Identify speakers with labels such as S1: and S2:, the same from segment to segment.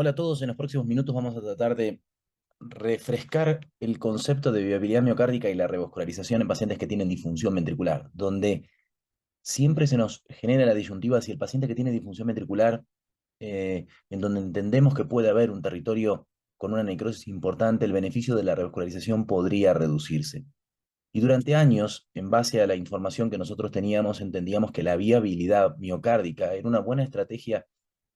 S1: Hola a todos, en los próximos minutos vamos a tratar de refrescar el concepto de viabilidad miocárdica y la revascularización en pacientes que tienen disfunción ventricular, donde siempre se nos genera la disyuntiva si el paciente que tiene disfunción ventricular, en donde entendemos que puede haber un territorio con una necrosis importante, el beneficio de la revascularización podría reducirse. Y durante años, en base a la información que nosotros teníamos, entendíamos que la viabilidad miocárdica era una buena estrategia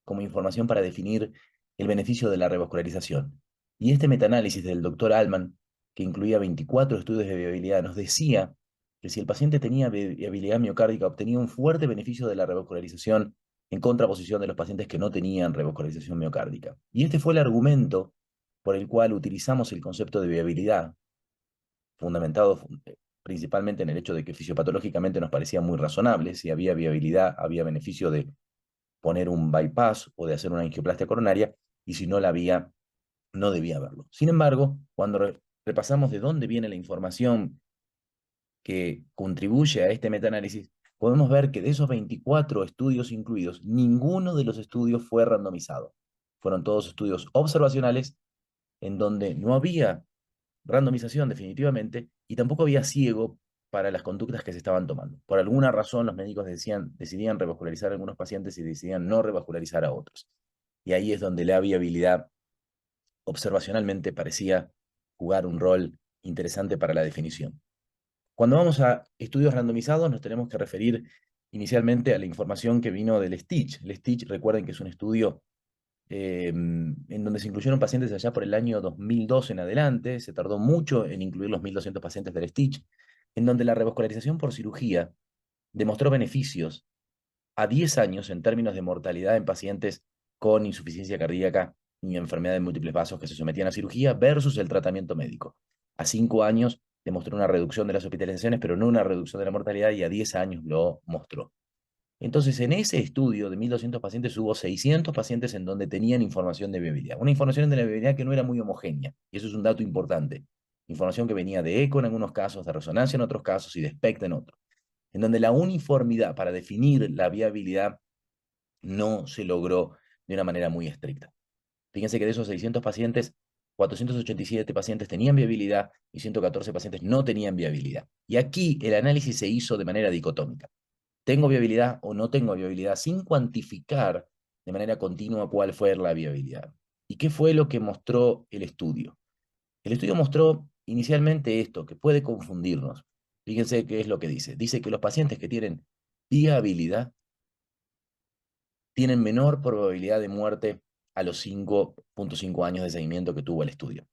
S1: como información para definir el beneficio de la revascularización. Y este metaanálisis del doctor Allman, que incluía 24 estudios de viabilidad, nos decía que si el paciente tenía viabilidad miocárdica, obtenía un fuerte beneficio de la revascularización en contraposición de los pacientes que no tenían revascularización miocárdica. Y este fue el argumento por el cual utilizamos el concepto de viabilidad, fundamentado principalmente en el hecho de que fisiopatológicamente nos parecía muy razonable. Si había viabilidad, había beneficio de poner un bypass o de hacer una angioplastia coronaria, y si no la había, no debía haberlo. Sin embargo, cuando repasamos de dónde viene la información que contribuye a este metaanálisis, podemos ver que de esos 24 estudios incluidos, ninguno de los estudios fue randomizado. Fueron todos estudios observacionales en donde no había randomización definitivamente y tampoco había ciego para las conductas que se estaban tomando. Por alguna razón los médicos decidían revascularizar a algunos pacientes y decidían no revascularizar a otros. Y ahí es donde la viabilidad observacionalmente parecía jugar un rol interesante para la definición. Cuando vamos a estudios randomizados nos tenemos que referir inicialmente a la información que vino del STITCH. El STITCH, recuerden que es un estudio en donde se incluyeron pacientes allá por el año 2002 en adelante. Se tardó mucho en incluir los 1.200 pacientes del STITCH, en donde la revascularización por cirugía demostró beneficios a 10 años en términos de mortalidad en pacientes con insuficiencia cardíaca y enfermedad de múltiples vasos que se sometían a cirugía versus el tratamiento médico. A 5 años demostró una reducción de las hospitalizaciones, pero no una reducción de la mortalidad, y a 10 años lo mostró. Entonces, en ese estudio de 1.200 pacientes hubo 600 pacientes en donde tenían información de viabilidad. Una información de la viabilidad que no era muy homogénea, y eso es un dato importante. Información que venía de eco en algunos casos, de resonancia en otros casos y de SPECT en otros, en donde la uniformidad para definir la viabilidad no se logró de una manera muy estricta. Fíjense que de esos 600 pacientes, 487 pacientes tenían viabilidad y 114 pacientes no tenían viabilidad. Y aquí el análisis se hizo de manera dicotómica. ¿Tengo viabilidad o no tengo viabilidad? Sin cuantificar de manera continua cuál fue la viabilidad. ¿Y qué fue lo que mostró el estudio? El estudio mostró inicialmente esto, que puede confundirnos. Fíjense qué es lo que dice. Dice que los pacientes que tienen viabilidad tienen menor probabilidad de muerte a los 5.5 años de seguimiento que tuvo el estudio.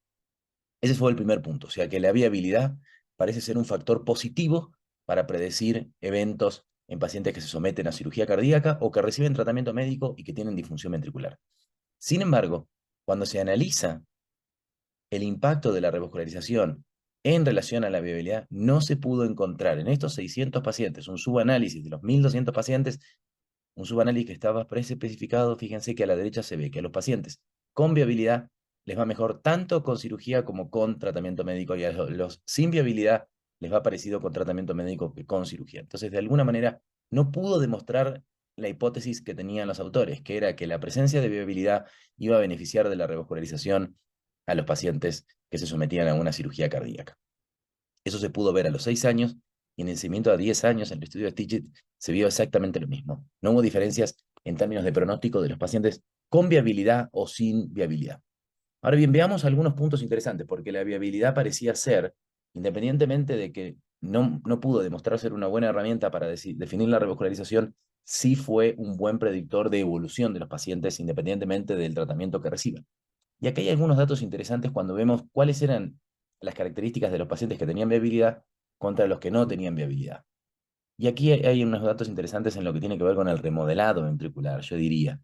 S1: Ese fue el primer punto, o sea que la viabilidad parece ser un factor positivo para predecir eventos en pacientes que se someten a cirugía cardíaca o que reciben tratamiento médico y que tienen disfunción ventricular. Sin embargo, cuando se analiza el impacto de la revascularización en relación a la viabilidad, no se pudo encontrar en estos 600 pacientes un subanálisis de los 1.200 pacientes, un subanálisis que estaba preespecificado. Fíjense que a la derecha se ve que a los pacientes con viabilidad les va mejor tanto con cirugía como con tratamiento médico, y a los sin viabilidad les va parecido con tratamiento médico que con cirugía. Entonces, de alguna manera, no pudo demostrar la hipótesis que tenían los autores, que era que la presencia de viabilidad iba a beneficiar de la revascularización a los pacientes que se sometían a una cirugía cardíaca. Eso se pudo ver a los 6 años, y en el seguimiento a 10 años, en el estudio de Stitchett, se vio exactamente lo mismo. No hubo diferencias en términos de pronóstico de los pacientes con viabilidad o sin viabilidad. Ahora bien, veamos algunos puntos interesantes, porque la viabilidad parecía ser, independientemente de que no pudo demostrar ser una buena herramienta para definir la revascularización, sí fue un buen predictor de evolución de los pacientes independientemente del tratamiento que reciban. Y aquí hay algunos datos interesantes cuando vemos cuáles eran las características de los pacientes que tenían viabilidad contra los que no tenían viabilidad. Y aquí hay unos datos interesantes en lo que tiene que ver con el remodelado ventricular, yo diría.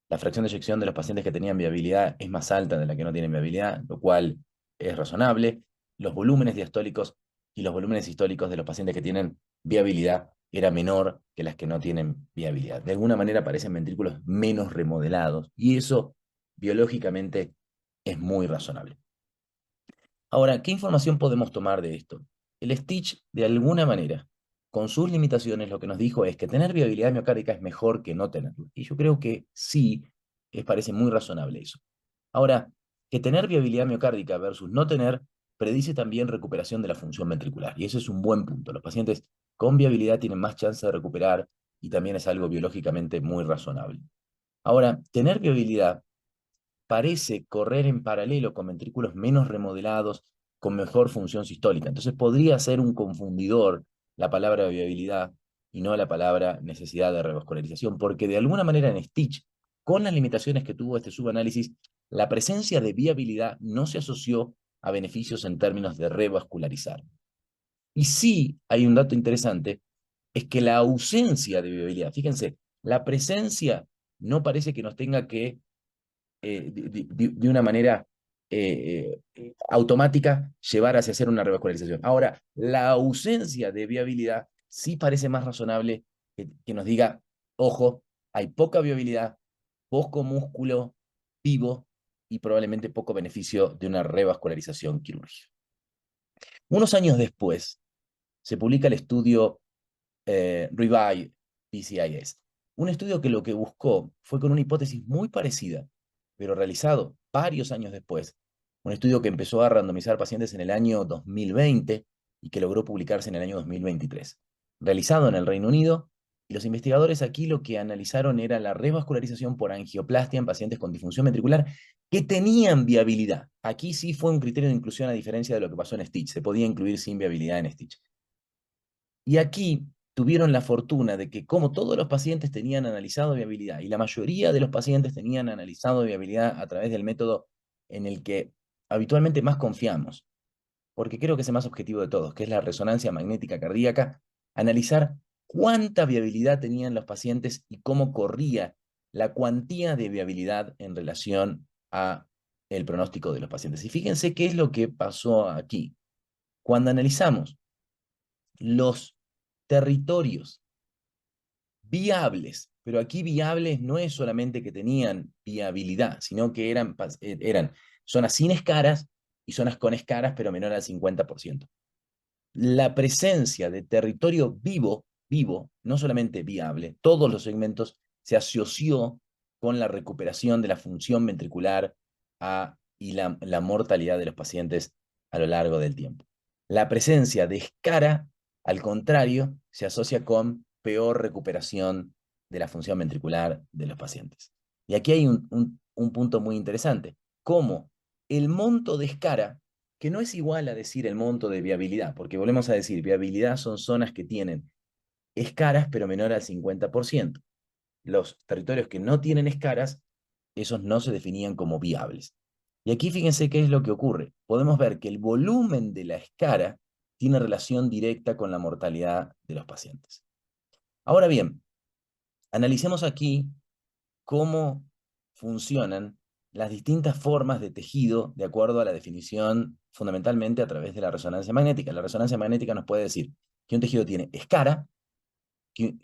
S1: La fracción de eyección de los pacientes que tenían viabilidad es más alta de la que no tienen viabilidad, lo cual es razonable. Los volúmenes diastólicos y los volúmenes sistólicos de los pacientes que tienen viabilidad era menor que las que no tienen viabilidad. De alguna manera parecen ventrículos menos remodelados, y eso biológicamente es muy razonable. Ahora, ¿qué información podemos tomar de esto? El Stitch, de alguna manera, con sus limitaciones, lo que nos dijo es que tener viabilidad miocárdica es mejor que no tenerlo. Y yo creo que sí, parece muy razonable eso. Ahora, que tener viabilidad miocárdica versus no tener predice también recuperación de la función ventricular. Y eso es un buen punto. Los pacientes con viabilidad tienen más chance de recuperar y también es algo biológicamente muy razonable. Ahora, tener viabilidad parece correr en paralelo con ventrículos menos remodelados, con mejor función sistólica. Entonces podría ser un confundidor la palabra viabilidad y no la palabra necesidad de revascularización, porque de alguna manera en Stitch, con las limitaciones que tuvo este subanálisis, la presencia de viabilidad no se asoció a beneficios en términos de revascularizar. Y sí hay un dato interesante, es que la ausencia de viabilidad, fíjense, la presencia no parece que nos tenga que de una manera automática llevar hacia hacer una revascularización. Ahora, la ausencia de viabilidad sí parece más razonable que nos diga, ojo, hay poca viabilidad, poco músculo vivo y probablemente poco beneficio de una revascularización quirúrgica. Unos años después, se publica el estudio Revive PCIS. Un estudio que lo que buscó fue con una hipótesis muy parecida, pero realizado varios años después. Un estudio que empezó a randomizar pacientes en el año 2020 y que logró publicarse en el año 2023. Realizado en el Reino Unido, y los investigadores aquí lo que analizaron era la revascularización por angioplastia en pacientes con disfunción ventricular que tenían viabilidad. Aquí sí fue un criterio de inclusión a diferencia de lo que pasó en Stitch. Se podía incluir sin viabilidad en Stitch. Y aquí tuvieron la fortuna de que como todos los pacientes tenían analizado viabilidad y la mayoría de los pacientes tenían analizado viabilidad a través del método en el que habitualmente más confiamos, porque creo que es el más objetivo de todos, que es la resonancia magnética cardíaca, analizar cuánta viabilidad tenían los pacientes y cómo corría la cuantía de viabilidad en relación a el pronóstico de los pacientes. Y fíjense qué es lo que pasó aquí. Cuando analizamos los territorios viables, pero aquí viables no es solamente que tenían viabilidad, sino que eran zonas sin escaras y zonas con escaras, pero menor al 50%. La presencia de territorio vivo, no solamente viable, todos los segmentos se asoció con la recuperación de la función ventricular y la mortalidad de los pacientes a lo largo del tiempo. La presencia de escara, al contrario, se asocia con peor recuperación de la función ventricular de los pacientes. Y aquí hay un punto muy interesante, cómo el monto de escara, que no es igual a decir el monto de viabilidad, porque volvemos a decir, viabilidad son zonas que tienen escaras pero menor al 50%. Los territorios que no tienen escaras, esos no se definían como viables. Y aquí fíjense qué es lo que ocurre. Podemos ver que el volumen de la escara tiene relación directa con la mortalidad de los pacientes. Ahora bien, analicemos aquí cómo funcionan las distintas formas de tejido de acuerdo a la definición fundamentalmente a través de la resonancia magnética. La resonancia magnética nos puede decir que un tejido tiene escara que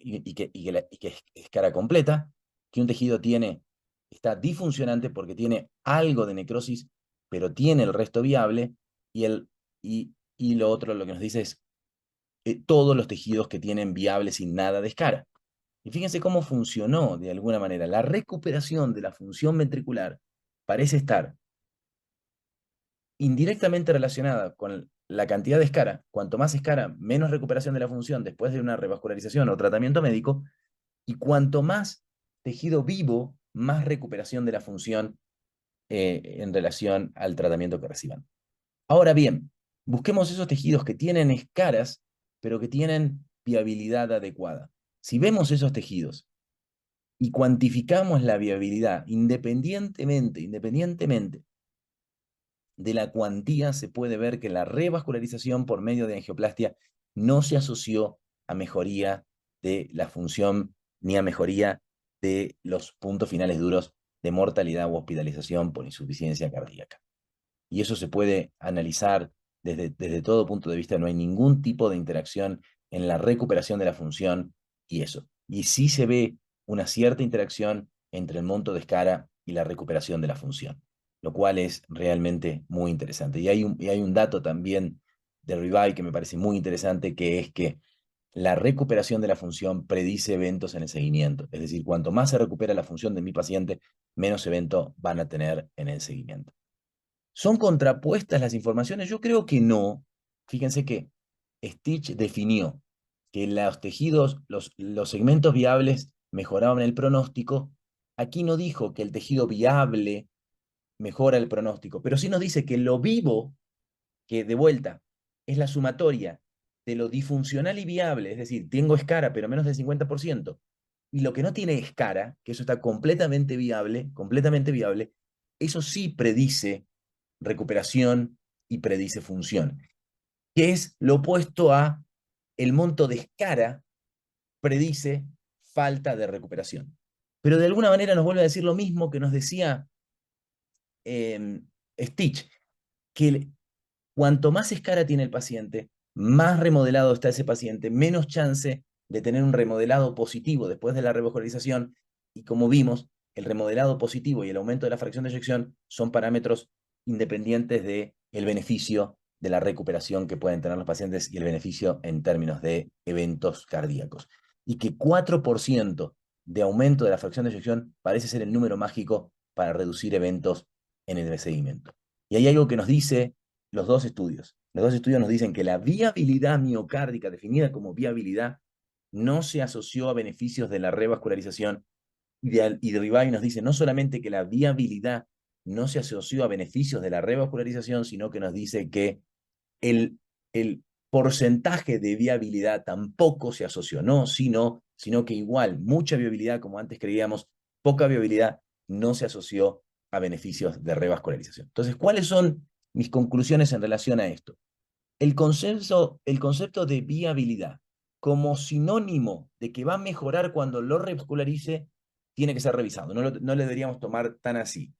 S1: es escara completa, que un tejido está disfuncionante porque tiene algo de necrosis, pero tiene el resto viable, y lo otro lo que nos dice es todos los tejidos que tienen viable sin nada de escara. Y fíjense cómo funcionó de alguna manera. La recuperación de la función ventricular parece estar indirectamente relacionada con la cantidad de escara. Cuanto más escara, menos recuperación de la función después de una revascularización o tratamiento médico. Y cuanto más tejido vivo, más recuperación de la función en relación al tratamiento que reciban. Ahora bien, busquemos esos tejidos que tienen escaras, pero que tienen viabilidad adecuada. Si vemos esos tejidos y cuantificamos la viabilidad independientemente de la cuantía, se puede ver que la revascularización por medio de angioplastia no se asoció a mejoría de la función ni a mejoría de los puntos finales duros de mortalidad u hospitalización por insuficiencia cardíaca. Y eso se puede analizar desde todo punto de vista. No hay ningún tipo de interacción en la recuperación de la función y eso. Y sí se ve una cierta interacción entre el monto de escara y la recuperación de la función, lo cual es realmente muy interesante. Y hay un dato también de Revive que me parece muy interesante, que es que la recuperación de la función predice eventos en el seguimiento. Es decir, cuanto más se recupera la función de mi paciente, menos eventos van a tener en el seguimiento. ¿Son contrapuestas las informaciones? Yo creo que no. Fíjense que Stitch definió que los tejidos, los segmentos viables mejoraban el pronóstico. Aquí no dijo que el tejido viable mejora el pronóstico, pero sí nos dice que lo vivo, que de vuelta es la sumatoria de lo disfuncional y viable, es decir, tengo escara pero menos del 50%, y lo que no tiene escara, que eso está completamente viable, eso sí predice recuperación y predice función, que es lo opuesto a el monto de escara predice falta de recuperación. Pero de alguna manera nos vuelve a decir lo mismo que nos decía eh, Stitch, que cuanto más escara tiene el paciente, más remodelado está ese paciente, menos chance de tener un remodelado positivo después de la revascularización. Y como vimos, el remodelado positivo y el aumento de la fracción de eyección son parámetros independientes del beneficio de la recuperación que pueden tener los pacientes y el beneficio en términos de eventos cardíacos. Y que 4% de aumento de la fracción de eyección parece ser el número mágico para reducir eventos en el seguimiento. Y hay algo que nos dice los dos estudios. Los dos estudios nos dicen que la viabilidad miocárdica, definida como viabilidad, no se asoció a beneficios de la revascularización. Y de Ribay nos dice no solamente que la viabilidad no se asoció a beneficios de la revascularización, sino que nos dice que el porcentaje de viabilidad tampoco se asoció, no, sino que igual, mucha viabilidad, como antes creíamos, poca viabilidad, no se asoció a beneficios de revascularización. Entonces, ¿cuáles son mis conclusiones en relación a esto? El concepto de viabilidad como sinónimo de que va a mejorar cuando lo revascularice tiene que ser revisado. No le deberíamos tomar tan así.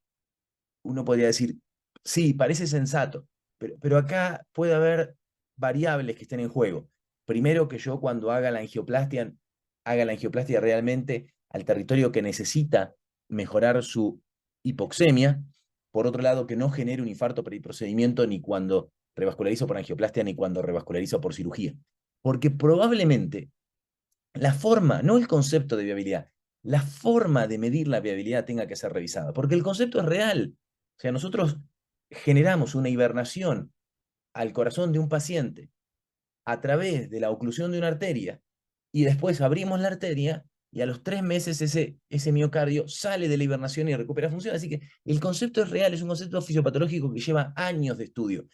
S1: Uno podría decir, sí, parece sensato, pero acá puede haber variables que estén en juego. Primero, que yo cuando haga la angioplastia realmente al territorio que necesita mejorar su hipoxemia. Por otro lado, que no genere un infarto periprocedimiento ni cuando revascularizo por angioplastia ni cuando revascularizo por cirugía. Porque probablemente la forma, no el concepto de viabilidad, la forma de medir la viabilidad tenga que ser revisada, porque el concepto es real. O sea, nosotros generamos una hibernación al corazón de un paciente a través de la oclusión de una arteria y después abrimos la arteria y a los 3 meses ese miocardio sale de la hibernación y recupera función. Así que el concepto es real, es un concepto fisiopatológico que lleva años de estudio.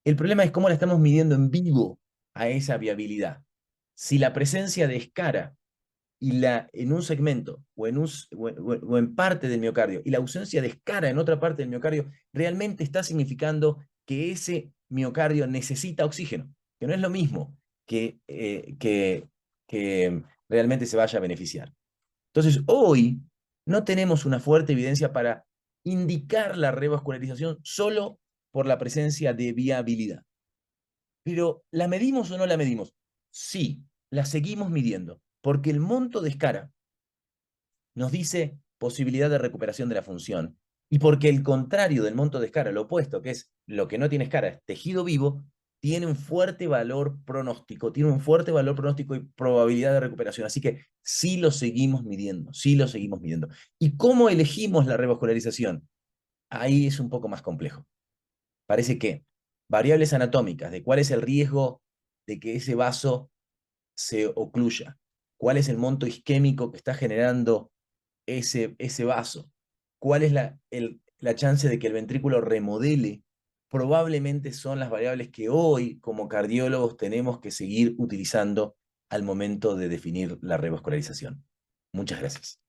S1: El problema es cómo la estamos midiendo en vivo a esa viabilidad. Si la presencia de escara en un segmento o en parte del miocardio y la ausencia de escara en otra parte del miocardio realmente está significando que ese miocardio necesita oxígeno, que no es lo mismo que realmente se vaya a beneficiar. Entonces, hoy no tenemos una fuerte evidencia para indicar la revascularización solo por la presencia de viabilidad. Pero, ¿la medimos o no la medimos? Sí, la seguimos midiendo, porque el monto de escara nos dice posibilidad de recuperación de la función. Y porque el contrario del monto de escara, lo opuesto, que es lo que no tiene escara, es tejido vivo, tiene un fuerte valor pronóstico, tiene un fuerte valor pronóstico y probabilidad de recuperación. Así que sí lo seguimos midiendo, sí lo seguimos midiendo. ¿Y cómo elegimos la revascularización? Ahí es un poco más complejo. Parece que variables anatómicas de cuál es el riesgo de que ese vaso se ocluya, cuál es el monto isquémico que está generando ese vaso, cuál es la chance de que el ventrículo remodele, probablemente son las variables que hoy como cardiólogos tenemos que seguir utilizando al momento de definir la revascularización. Muchas gracias.